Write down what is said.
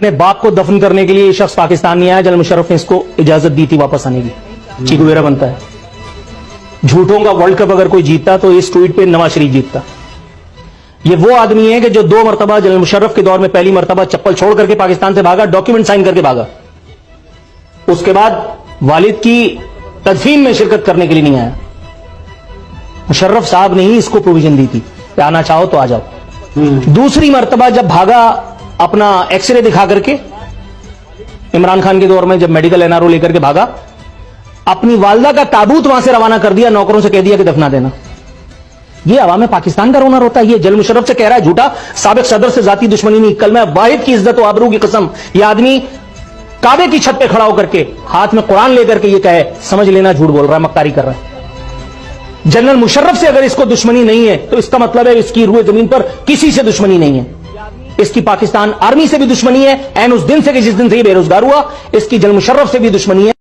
اپنے باپ کو دفن کرنے کے لیے یہ شخص پاکستان نہیں آیا. جنرل مشرف نے اس کو اجازت دی تھی واپس آنے کی. چیکو ویرا بنتا ہے. جھوٹوں کا ورلڈ کپ اگر کوئی جیتتا تو اس ٹویٹ پہ نواز شریف جیتتا. یہ وہ آدمی ہے کہ جو 2 مرتبہ جنرل مشرف کے دور میں پہلی مرتبہ چپل چھوڑ کر کے پاکستان سے بھاگا, ڈاکیومنٹ سائن کر کے بھاگا. اس کے بعد والد کی تدفین میں شرکت کرنے کے لیے نہیں آیا. مشرف صاحب نے ہی اس کو پروویژن دی تھی کہ آنا چاہو تو آ جاؤ. دوسری مرتبہ جب بھاگا اپنا ایکس رے دکھا کر کے, عمران خان کے دور میں جب میڈیکل NRO لے کر کے بھاگا, اپنی والدہ کا تابوت وہاں سے روانہ کر دیا, نوکروں سے کہہ دیا کہ دفنا دینا. یہ عوام پاکستان کا رونا روتا ہے. یہ جنرل مشرف سے کہہ رہا ہے جھوٹا, سابق صدر سے ذاتی دشمنی نہیں, کل میں واحد کی عزت و آبرو کی قسم, یہ آدمی کعبے کی چھت پہ کھڑا ہو کر کے ہاتھ میں قرآن لے کر کے یہ کہے, سمجھ لینا جھوٹ بول رہا ہے, مکاری کر رہا ہے. جنرل مشرف سے اگر اس کو دشمنی نہیں ہے تو اس کا مطلب ہے اس کی روح زمین پر کسی سے دشمنی نہیں ہے. اس کی پاکستان آرمی سے بھی دشمنی ہے, این اس دن سے کہ جس دن سے یہ بے روزگار ہوا. اس کی جنرل مشرف سے بھی دشمنی ہے.